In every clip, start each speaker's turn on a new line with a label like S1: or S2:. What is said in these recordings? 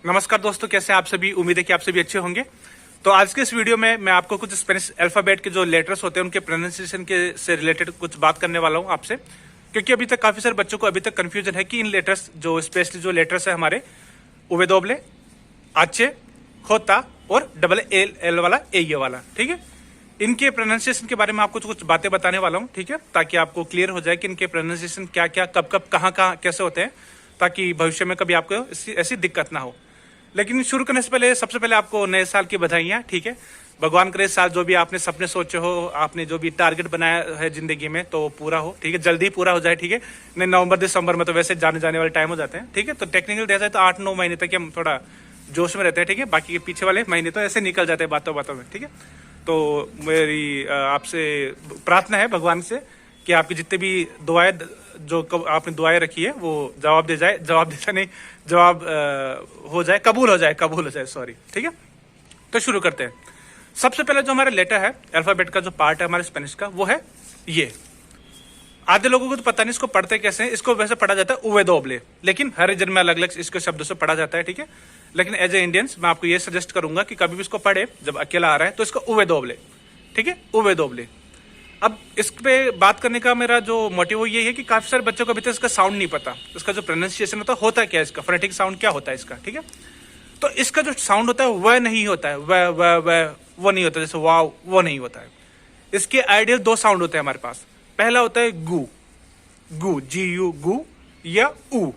S1: नमस्कार दोस्तों, कैसे हैं आप सभी। उम्मीद है कि आप सभी अच्छे होंगे। तो आज के इस वीडियो में मैं आपको कुछ स्पेनिश अल्फाबेट के जो लेटर्स होते हैं उनके प्रोनाउंसिएशन के से रिलेटेड कुछ बात करने वाला हूं आपसे, क्योंकि अभी तक काफी सारे बच्चों को अभी तक कंफ्यूजन है कि इन लेटर्स जो स्पेशली जो लेटर्स है हमारे उवेदोबले, आचे, खोता और डबल एल वाला ए वाला, ठीक है। इनके प्रोनाउंसिएशन के बारे में आपको कुछ बातें बताने वाला हूं, ठीक है, ताकि आपको क्लियर हो जाए कि इनके प्रोनाउंसिएशन क्या क्या कब कब कहाँ कहाँ कैसे होते हैं, ताकि भविष्य में कभी आपको ऐसी दिक्कत ना हो। लेकिन शुरू करने से पहले सबसे पहले आपको नए साल की बधाइयां, ठीक है। भगवान करे साल जो भी आपने सपने सोचे हो, आपने जो भी टारगेट बनाया है जिंदगी में तो पूरा हो, ठीक है, जल्दी पूरा हो जाए, ठीक है। नहीं, नवंबर दिसंबर में तो वैसे जाने वाले टाइम हो जाते हैं, ठीक है। तो टेक्निकल देखा जाए तो 8-9 महीने तक हम थोड़ा जोश में रहते हैं, ठीक है। बाकी के पीछे वाले महीने तो ऐसे निकल जाते हैं बातों बातों में, ठीक है। तो मेरी आपसे प्रार्थना है भगवान से कि आपकी जितने भी दुआएं जो आपने दुआएं रखी है वो जवाब हो जाए, कबूल हो जाए, सॉरी, ठीक है। तो शुरू करते हैं। सबसे पहले जो हमारा लेटर है अल्फाबेट का जो पार्ट है हमारे स्पेनिश का वो है ये। आधे लोगों को तो पता नहीं इसको पढ़ते कैसे हैं। इसको वैसे पढ़ा जाता है उवेदोबले, लेकिन हर रीजन में अलग अलग इसके शब्दों से पढ़ा जाता है, ठीक है। लेकिन एज ए इंडियंस मैं आपको ये सजेस्ट करूंगा कि कभी भी इसको पढ़े जब अकेला आ रहा है तो इसको उवेदोबले, ठीक है, उवेदोबले। अब इस पे बात करने का मेरा जो मोटिव ये है कि काफी सारे बच्चों को अभी तक इसका साउंड नहीं पता, इसका जो प्रोनाउंसिएशन होता है क्या, इसका फोनेटिक साउंड क्या होता है इसका, ठीक है। तो इसका जो साउंड होता है वह नहीं होता है, वह वो नहीं होता, जैसे वाव वो नहीं होता है। इसके आइडियल 2 साउंड होते हैं हमारे पास। पहला होता है गु, गु GU गु, या ऊ।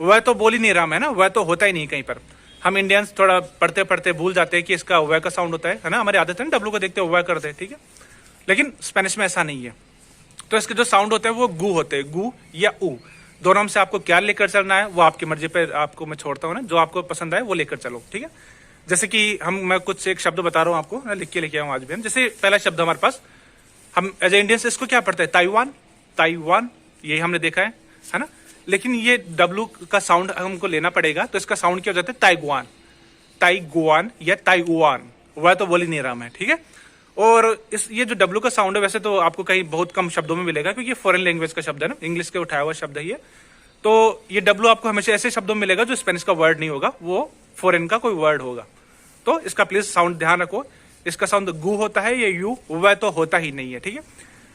S1: वह तो बोल ही नहीं रहा मैं ना, वह तो होता ही नहीं कहीं पर। हम इंडियंस थोड़ा पढ़ते पढ़ते भूल जाते हैं कि इसका वह का साउंड होता है ना। हमारी आदत है ना, डब्लू को देखते वह करते हैं, ठीक है। लेकिन स्पेनिश में ऐसा नहीं है। तो इसके जो साउंड होते हैं वो गु होते हैं, गु या ऊ। दोनों में से आपको क्या लेकर चलना है वो आपकी मर्जी पे आपको मैं छोड़ता हूँ ना, जो आपको पसंद आए वो लेकर चलो, ठीक है। जैसे कि मैं कुछ एक शब्द बता रहा हूँ आपको, लिख के लेके आऊँ आज भी हम। जैसे पहला शब्द हमारे पास, हम एज ए इंडियंस इसको क्या पढ़ते हैं, ताइवान, ताइवान, यही हमने देखा है ना। लेकिन ये डब्लू का साउंड हमको लेना पड़ेगा, तो इसका साउंड क्या हो जाता है, ताइगुआन, ताइगुआन या ताइगुआन। वह तो बोल ही नहीं रहा मैं, ठीक है। और ये जो डब्लू का साउंड है वैसे तो आपको कहीं बहुत कम शब्दों में मिलेगा, क्योंकि ये फॉरेन लैंग्वेज का शब्द है ना, इंग्लिश के उठाया हुआ शब्द है ये। तो ये डब्लू आपको हमेशा ऐसे शब्दों में मिलेगा जो स्पेनिश का वर्ड नहीं होगा, वो फॉरेन का कोई वर्ड होगा। तो इसका प्लीज साउंड ध्यान रखो। इसका साउंड गु होता है या यू, वह तो होता ही नहीं है, ठीक है।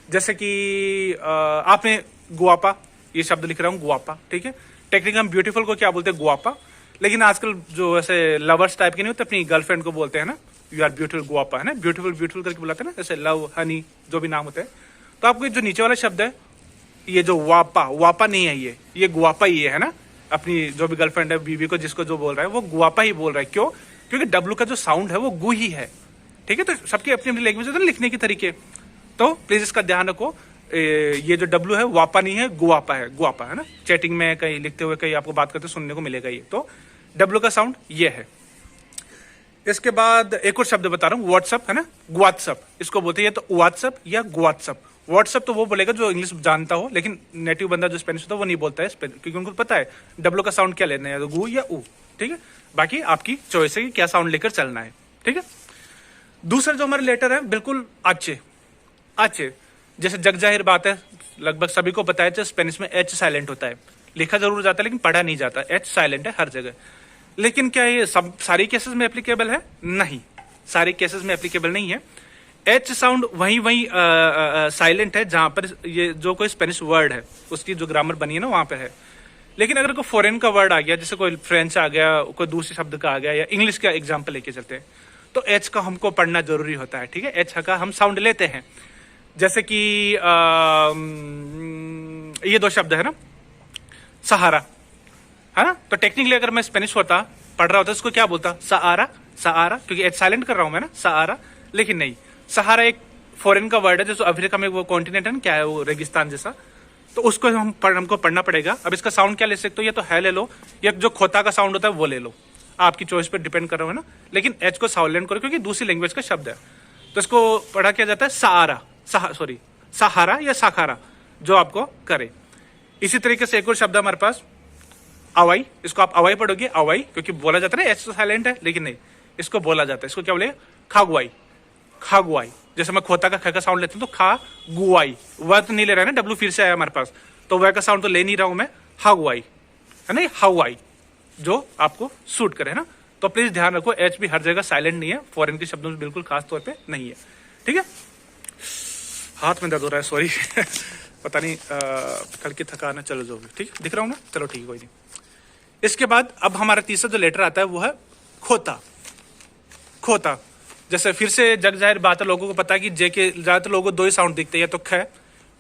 S1: जैसे कि आपने गुआपा ये शब्द लिख रहा हूँ, गुआपा, ठीक है। टेक्निकली हम ब्यूटीफुल को क्या बोलते हैं, गुआपा। लेकिन आजकल जो ऐसे लवर्स टाइप के नहीं होते, अपनी गर्लफ्रेंड को बोलते हैं ना, यू आर ब्यूटीफुल गुआपा, है ना, ब्यूटीफुल करके बुलाते हैं ना, जैसे लव, हनी, जो भी नाम होते हैं। तो आपको जो नीचे वाला शब्द है ये जो वापा नहीं है, ये गुआपा ही है ना। अपनी जो भी गर्लफ्रेंड है, बीवी को जिसको जो बोल रहा है वो गुआपा ही बोल रहा है। क्यों? क्योंकि डब्लू का जो साउंड है वो गु ही है, ठीक है। तो सबकी अपनी अपनी लैंग्वेज होती है लिखने के तरीके। तो प्लीज इसका ध्यान रखो, ये जो डब्लू है वापा नहीं है, गुआपा है ना। चैटिंग में कहीं लिखते हुए कहीं आपको बात करते सुनने को मिलेगा ये। तो डब्लू का साउंड ये है। इसके बाद एक और शब्द बता रहा हूँ, व्हाट्सअप, है ना, व्हाट्सअप, इसको बोलते हैं तो व्हाट्सअप या व्हाट्सअप। व्हाट्सअप तो वो बोलेगा जो इंग्लिश जानता हो, लेकिन नेटिव बंदा जो स्पेनिश होता है वो नहीं बोलता है, क्योंकि उनको पता है डब्लू का साउंड क्या लेना है, तो गु या ऊ, ठीक है। बाकी आपकी चॉइस है कि क्या साउंड लेकर चलना है, ठीक है। दूसरा जो हमारे लेटर है बिल्कुल आचे, आचे। जैसे जग जाहिर बात है, लगभग सभी को पता है स्पेनिश में एच साइलेंट होता है। लिखा जरूर जाता है लेकिन पढ़ा नहीं जाता, एच साइलेंट है हर जगह। लेकिन क्या ये सब सारी केसेस में एप्लीकेबल है? नहीं, सारे केसेस में एप्लीकेबल नहीं है। एच साउंड वही साइलेंट है जहां पर ये जो कोई स्पेनिश वर्ड है उसकी जो ग्रामर बनी है ना वहां पे है। लेकिन अगर कोई फॉरेन का वर्ड आ गया, जैसे कोई फ्रेंच आ गया, कोई दूसरे शब्द का आ गया, या इंग्लिश का एग्जाम्पल लेके चलते हैं, तो एच का हमको पढ़ना जरूरी होता है, ठीक है। एच का हम साउंड लेते हैं। जैसे कि ये 2 शब्द है ना, सहारा, है ना। तो टेक्निकली अगर मैं स्पेनिश होता, पढ़ रहा होता, इसको क्या बोलता, सहारा, सहारा, क्योंकि एच साइलेंट कर रहा हूं मैं ना, सहारा। लेकिन नहीं, सहारा एक फॉरेन का वर्ड है, जैसे अफ्रीका में वो कॉन्टिनेंट है ना, क्या है वो, रेगिस्तान जैसा। तो उसको हमको पढ़ना पड़ेगा। अब इसका साउंड क्या ले सकते हो, या तो है ले लो, या जो खोता का साउंड होता है वो ले लो, आपकी चॉइस पर डिपेंड कर रहा है ना। लेकिन एच को साइलेंट करो क्योंकि दूसरी लैंग्वेज का शब्द है। तो इसको पढ़ा किया जाता है सहारा, सहारा या साखारा, जो आपको करे। इसी तरीके से एक और शब्द हमारे पास अवाई, इसको आप अवाई पढ़ोगे, अवाई, क्योंकि बोला जाता है ना, एच तो साइलेंट है, लेकिन नहीं, इसको बोला जाता है। इसको क्या बोले, खागुआई, खागुआई। जैसे मैं खोता का ख का साउंड लेता हूँ तो खा गुआई, वह तो नहीं ले रहा है ना, डब्लू फिर से आया हमारे पास, तो वह का साउंड तो ले नहीं रहा हूं मैं, हागुआई, है ना, हाउआई, जो आपको सूट करे, है ना। तो प्लीज ध्यान रखो, एच भी हर जगह साइलेंट नहीं है, फॉरेन के शब्दों में बिल्कुल खास तौर पे नहीं है, ठीक है। हाथ में दर्द हो रहा है, सॉरी पता नहीं कल की थकान है, चलो जो भी, ठीक है, दिख रहा हूँ ना, चलो ठीक है, कोई नहीं। इसके बाद अब हमारा तीसरा जो लेटर आता है वो है खोता। खोता, जैसे फिर से जग जाहिर बात है, लोगों को पता है कि जे के ज्यादातर लोगों को दो ही साउंड दिखते हैं, या तो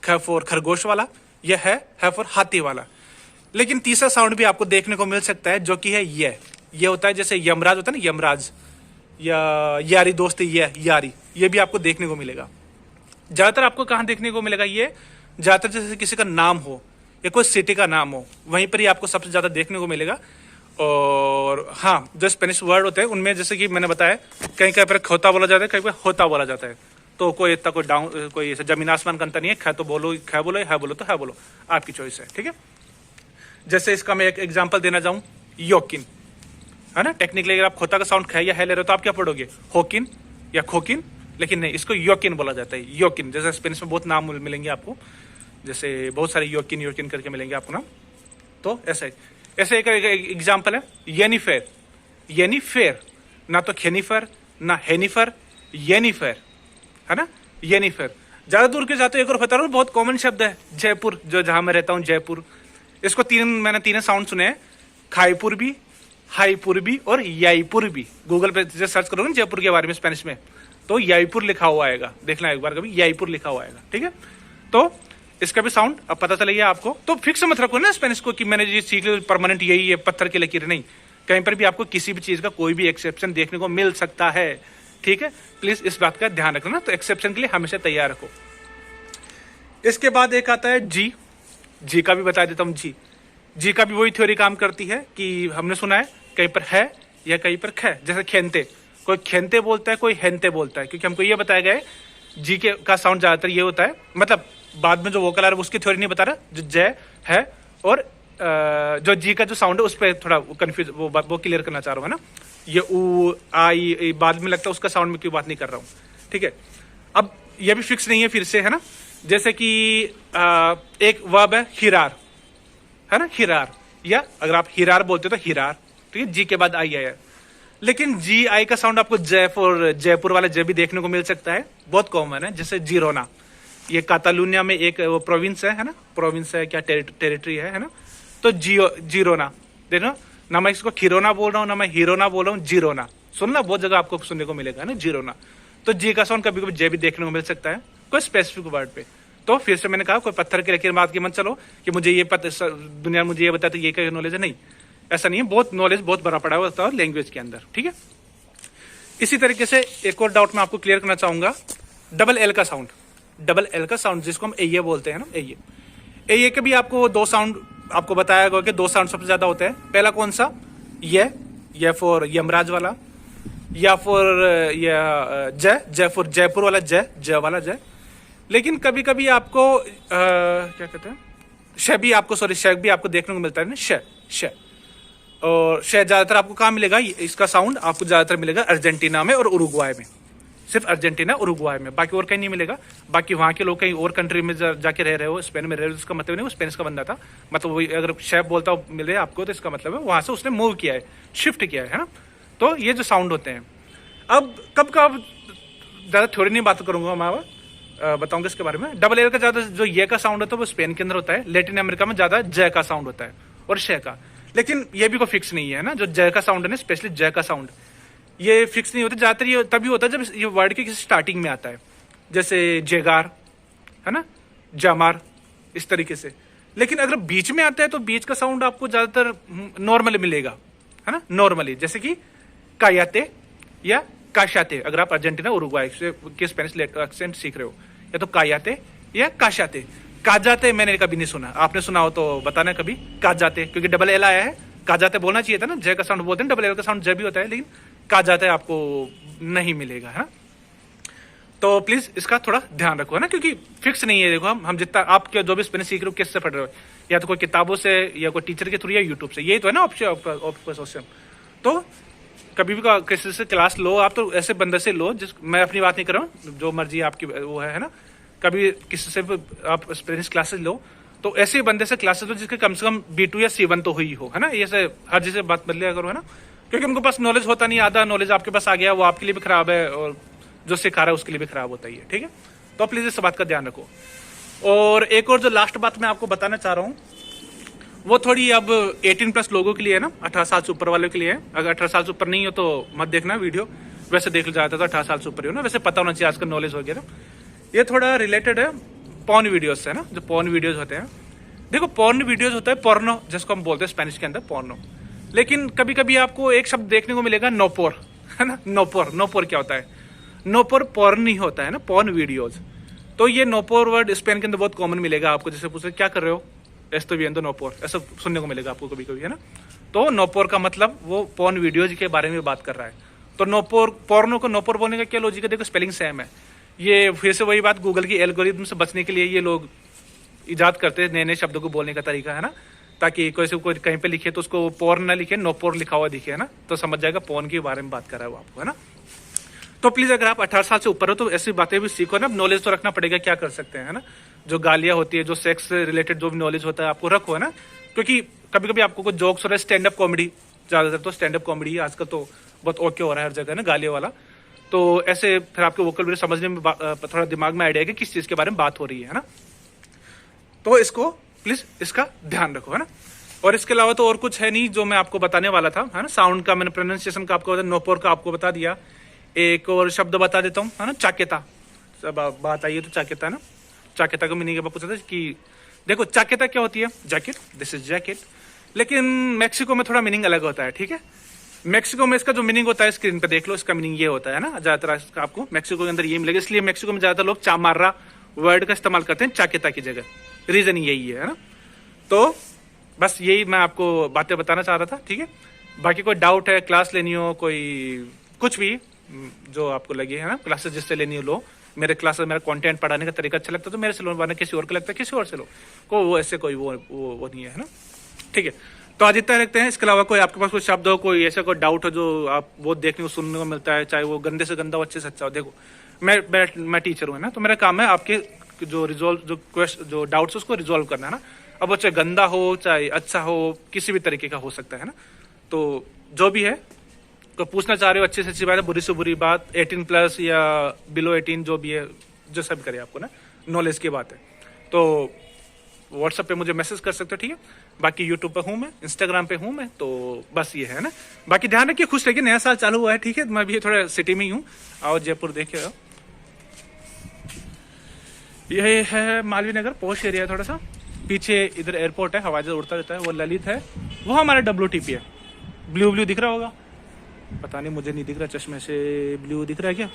S1: ख फॉर खरगोश वाला, या है फॉर हाथी वाला। लेकिन तीसरा साउंड भी आपको देखने को मिल सकता है, जो कि है ये होता है, जैसे यमराज होता है ना, यमराज, या यारी दोस्ती, यारी, ये भी आपको देखने को मिलेगा। ज्यादातर आपको कहाँ देखने को मिलेगा ये, ज्यादातर जैसे किसी का नाम हो या कोई सिटी का नाम हो, वहीं पर ही आपको सबसे ज्यादा देखने को मिलेगा। और हाँ, जो स्पेनिश वर्ड होते हैं उनमें जैसे कि मैंने बताया, कहीं कहीं पर खोता बोला जाता है, कहीं पर होता बोला जाता है। तो कोई इतना कोई ऐसा जमीन आसमान का अंतर नहीं है, ख तो बोलो, ख बोलो, है बोलो तो है बोलो, आपकी चॉइस है, ठीक है। जैसे इसका मैं एक एग्जाम्पल देना चाहूँ, योकिन, है ना। टेक्निकली अगर आप खोता का साउंड ख या है ले रहे हो तो आप क्या पढ़ोगे, होकिन या खोकिन, लेकिन नहीं, इसको योकिन बोला जाता है, योकिन। जैसे स्पेनिश में बहुत नाम मिलेंगे आपको, जैसे बहुत सारे योकिन करके मिलेंगे आपको नाम। तो ऐसे एक एग्जाम्पल है येनिफेर, ना तो खेनिफर ना हेनिफर, येनिफेर, है ना, येनिफेर। ज्यादा दूर के जाते एक और बता रहा हूँ, बहुत कॉमन शब्द है, जयपुर, जो जहां मैं रहता हूँ, जयपुर। इसको मैंने तीन साउंड सुने हैं, खाईपुर भी, हाईपुर भी और याईपुर भी। गूगल पे सर्च करोगे ना जयपुर के बारे में स्पेनिश में, तो याईपुर लिखा हुआ आएगा, देखना एक बार कभी, याईपुर लिखा हुआ आएगा, ठीक है। तो इसका भी साउंड अब पता चलेगा आपको। तो फिक्स मत रखो ना स्पेनिश को कि मैंने ये सीख लिया परमानेंट यही है, पत्थर की लकीर नहीं। कहीं पर भी आपको किसी भी चीज का कोई भी एक्सेप्शन देखने को मिल सकता है, ठीक है। प्लीज इस बात का ध्यान रखना, तो एक्सेप्शन के लिए हमेशा तैयार रखो। इसके बाद एक आता है जी का भी बता देता हूँ। जी का भी वही थ्योरी काम करती है कि हमने सुना है कहीं पर है या कहीं पर ख, जैसे खेनते, कोई खेनते बोलता है, कोई हेनते बोलता है, क्योंकि हमको ये बताया गया है जी के का साउंड ज्यादातर ये होता है, मतलब बाद में जो वोकल आ रहा है उसकी थ्योरी नहीं बता रहा, जो जय है और जो जी का जो साउंड है उस पर थोड़ा कंफ्यूज, वो क्लियर करना चाह रहा हूँ, है ना। ये ऊ आई बाद में लगता है, उसका साउंड में क्यों बात नहीं कर रहा हूँ, ठीक है। अब ये भी फिक्स नहीं है फिर से, है ना। जैसे कि एक वर्ब है हिरार, है ना, हिरार, या अगर आप हिरार बोलते हो तो हिरार, ठीक है, जी के बाद आई आया। लेकिन जी आई का साउंड आपको जयपुर वाला जय भी देखने को मिल सकता है, बहुत कॉमन है। जैसे जीरोना, ये कातालुनिया में एक वो प्रोविंस है ना, प्रोविंस है क्या, टेरिटरी है ना। तो जीरोना देखो ना, मैं इसको खिरोना बोल रहा हूँ ना मैं हीरोना बोल रहा हूँ, जीरोना, सुनना बहुत जगह आपको सुनने को मिलेगा, है ना, जीरोना। तो जी का साउंड कभी कभी जे भी देखने को मिल सकता है कोई स्पेसिफिक वर्ड पे। तो फिर से मैंने कहा, कोई पत्थर की लकीर बात की मत चलो कि मुझे ये दुनिया मुझे ये बताती ये क्या नॉलेज है, नहीं, ऐसा नहीं है। बहुत नॉलेज बहुत भरा पड़ा हुआ है लैंग्वेज के अंदर, ठीक है। इसी तरीके से एक और डाउट मैं आपको क्लियर करना चाहूंगा, डबल एल का साउंड, जिसको हम एये बोलते हैं ना, एये के भी आपको दो साउंड आपको बताया गया कि दो साउंड सबसे ज्यादा होते हैं। पहला कौन सा, ये फॉर यमराज वाला, या फॉर जय फॉर जयपुर वाला, जय वाला जय। लेकिन कभी कभी आपको क्या कहते हैं, श भी आपको देखने को मिलता है ना, श। और श ज्यादातर आपको कहाँ मिलेगा, इसका साउंड आपको ज्यादातर मिलेगा अर्जेंटीना में और उरुग्वाय में, सिर्फ अर्जेंटीना उरुग्वाय में, बाकी और कहीं नहीं मिलेगा। बाकी वहां के लोग कहीं और कंट्री में जाके रह रहे हो, स्पेन में रह रहे हो, इसका मतलब नहीं वो स्पेनिश का बंदा था, मतलब वही अगर शेफ बोलता मिले आपको तो इसका मतलब है वहां से उसने मूव किया है, शिफ्ट किया है ना। तो ये जो साउंड होते हैं, अब कब ज्यादा थ्योरी नहीं बात करूंगा, मैं बताऊंगा इसके बारे में। डबल एल का ज्यादा जो ये का साउंड होता है वो स्पेन के अंदर होता है, लैटिन अमेरिका में ज्यादा जय का साउंड होता है और शय का। लेकिन ये भी कोई फिक्स नहीं है ना, जो जय का साउंड है ना, स्पेशली जय का साउंड, ये फिक्स नहीं होता। ज्यादातर ये तभी होता है जब ये वर्ड के किसी स्टार्टिंग में आता है, जैसे जेगार, है ना, जामार, इस तरीके से। लेकिन अगर बीच में आता है तो बीच का साउंड आपको ज्यादातर नॉर्मली मिलेगा, है ना, नॉर्मली, जैसे कि कायाते या काशाते। अगर आप अर्जेंटीना उरुग्वाय के स्पेनिश एक्सेंट सीख रहे हो, या तो कायाते या काशाते। काजाते मैंने कभी नहीं सुना, आपने सुना हो तो बताना कभी। काजाते, क्योंकि डबल एल आया है, काजाते बोलना चाहिए था ना, जय का साउंड बोलते हैं, डबल एल का साउंड जय भी होता है, लेकिन काजाते आपको नहीं मिलेगा, है। तो प्लीज इसका थोड़ा ध्यान रखो, है ना, क्योंकि फिक्स नहीं है। देखो हम जितना आप जो भी स्पेनिश सीख रहे हो किससे पढ़ रहे हो, या तो कोई किताबों से या कोई टीचर के थ्रू या यूट्यूब से, यही तो है ना ऑप्शन। तो कभी भी किसी से क्लास लो आप, तो ऐसे बंदे से लो, मैं अपनी बात नहीं कर रहा हूँ, जो मर्जी आपकी वो है ना। कभी किसी से आप स्पेनिश क्लासेस लो तो ऐसे बंदे से क्लासेस लो जिसके कम से कम B2 या C1 तो हुई हो, है ना। ये से हर चीज से बात बदलिया करो, है ना, क्योंकि उनको पास नॉलेज होता नहीं, आधा नॉलेज आपके पास आ गया, वो आपके लिए भी खराब है और जो सिखा रहा है उसके लिए भी खराब होता ही है, ठीक है। तो प्लीज इस बात का ध्यान रखो। और एक और जो लास्ट बात मैं आपको बताना चाह रहा हूँ वो थोड़ी अब 18+ लोगों के लिए है ना, 18 साल से ऊपर वालों के लिए है। अगर 18 साल से ऊपर नहीं हो तो मत देखना वीडियो, वैसे देख जाता तो 18 साल से ऊपर ही हो ना, वैसे पता होना चाहिए आजकल नॉलेज वगैरह। ये थोड़ा रिलेटेड है पॉर्न वीडियोज से, है ना, जो पॉर्न वीडियोज होते हैं। देखो पॉर्न वीडियोज होता है पोर्नो, जिसको हम बोलते हैं स्पेनिश के अंदर पोर्नो। लेकिन कभी कभी आपको एक शब्द देखने को मिलेगा नोपोर, है ना। नोपोर, नोपोर क्या होता है? नोपोर पॉर्न नहीं होता है ना, पॉर्न वीडियोज। तो ये नोपोर वर्ड स्पेन के अंदर बहुत कॉमन मिलेगा आपको, जैसे पूछे क्या कर रहे हो, एस्तो विएंदो नोपोर, ऐसा सुनने को मिलेगा आपको कभी कभी, है ना। तो नोपोर का मतलब वो पॉर्न वीडियोज के बारे में बात कर रहा है। तो नोपोर, पोर्नो को नोपोर बोलने का क्या लॉजिक है? देखो स्पेलिंग सेम है। ये फिर से वही बात, गूगल की एल्गोरिथम से बचने के लिए ये लोग इजाद करते हैं नए नए शब्दों को बोलने का तरीका, है ना, ताकि कोई से कोई कहीं पे लिखे तो उसको पोर्न ना लिखे, नोपोर लिखा हुआ दिखे, है ना, तो समझ जाएगा पोर्न के बारे में बात कर रहा है वो आपको, है ना। तो प्लीज अगर आप 18 साल से ऊपर हो तो ऐसी बातें भी सीखो ना, नॉलेज तो रखना पड़ेगा, क्या कर सकते हैं, है ना। जो गालियां होती है, जो सेक्स से रिलेटेड जो भी नॉलेज होता है आपको रखो, है ना, क्योंकि कभी कभी आपको कुछ जोक्स हो रहा है, स्टैंड अप कॉमेडी, ज्यादातर तो स्टैंड अप कॉमेडी आजकल तो बहुत ओके हो रहा है हर जगह ना, गालियों वाला। तो ऐसे फिर आपके वोकैबुलरी समझने में थोड़ा दिमाग में आइडिया है कि किस चीज के बारे में बात हो रही है ना। तो इसको प्लीज इसका ध्यान रखो, है ना। और इसके अलावा तो और कुछ है नहीं जो मैं आपको बताने वाला था, है ना। साउंड का मैंने प्रोनाउंसिएशन का आपको, नोपोर का आपको बता दिया। एक और शब्द बता देता हूँ, है ना, चाकेता। सब बात आई है तो चाकेता, है ना। चाकेता का मीनिंग पूछा था कि देखो चाकेता क्या होती है? Jacket, this is jacket. लेकिन मैक्सिको में थोड़ा मीनिंग अलग होता है, ठीक है। मैक्सिको में इसका जो मीनिंग होता है स्क्रीन पे देख लो, इसका मीनिंग ये होता है ना, ज्यादातर आपको मैक्सिको के अंदर ये मिलेगा। इसलिए मैक्सिको में ज्यादातर लोग चामार्रा वर्ड का इस्तेमाल करते हैं चाकेता की जगह, रीजन यही है ना। तो बस यही मैं आपको बातें बताना चाह रहा था, ठीक है। बाकी कोई डाउट है, क्लास लेनी हो, कोई कुछ भी जो आपको लगे, है ना, क्लासेस जिससे लेनी हो लो। मेरे क्लास मेरा कंटेंट पढ़ाने का तरीका अच्छा लगता है तो मेरे से लो, वरना किसी और को लगता है किसी और से लो, को वो ऐसे कोई वो नहीं है ना, ठीक है। तो आज इतना रखते हैं। इसके अलावा कोई आपके पास कोई शब्द हो, कोई ऐसा कोई डाउट हो जो आप बहुत देखने को सुनने को मिलता है, चाहे वो गंदे से गंदा हो, अच्छे से अच्छा हो। देखो मैं टीचर हूँ ना, तो मेरा काम है आपके जो रिजोल्व जो डाउट्स उसको रिजोल्व करना, है ना। अब वो चाहे गंदा हो चाहे अच्छा हो, किसी भी तरीके का हो सकता है ना। तो जो भी है तो पूछना चाह रहे हो, अच्छी से अच्छी बात है, बुरी से बुरी बात, 18+ या बिलो 18 जो भी है, जो सब करे आपको ना, नॉलेज की बात है। तो व्हाट्सएप पे मुझे मैसेज कर सकते हो, ठीक है। बाकी यूट्यूब पे हूँ मैं, इंस्टाग्राम पे हूँ मैं, तो बस ये है ना। बाकी ध्यान रखिए, खुश रहिए, नया साल चालू हुआ है, ठीक है। मैं भी थोड़ा सिटी में ही हूँ, आओ जयपुर देखिए। ये है मालवीय नगर, पॉश एरिया है थोड़ा सा। पीछे इधर एयरपोर्ट है, हवाई जहाज उड़ता रहता है, वो ललित है, वो हमारा WTP है। ब्लू ब्लू दिख रहा होगा, पता नहीं मुझे नहीं दिख रहा, चश्मे से ब्लू दिख रहा है क्या।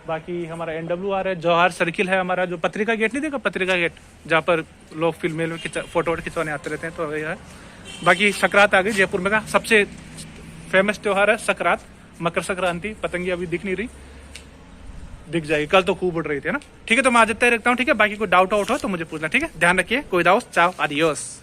S1: बाकी हमारा NWR है, जवाहर सर्किल है हमारा, जो पत्रिका गेट नहीं देखा, पत्रिका गेट जहाँ पर लोग फिल्में फोटो खिंचवाने आते रहते हैं, तो वही है। बाकी सकरात आ गई, जयपुर में का सबसे फेमस त्योहार है सकरात, मकर संक्रांति। पतंगी अभी दिख नहीं रही, दिख जाएगी, कल तो खूब उड़ रही थी, है ना। ठीक है, तो मैं आज इतना ही रखता हूँ, ठीक है। बाकी कोई डाउट आउट हो तो मुझे पूछना, ठीक है। ध्यान रखिए, कोई दाउस, चाओ, आदियोस।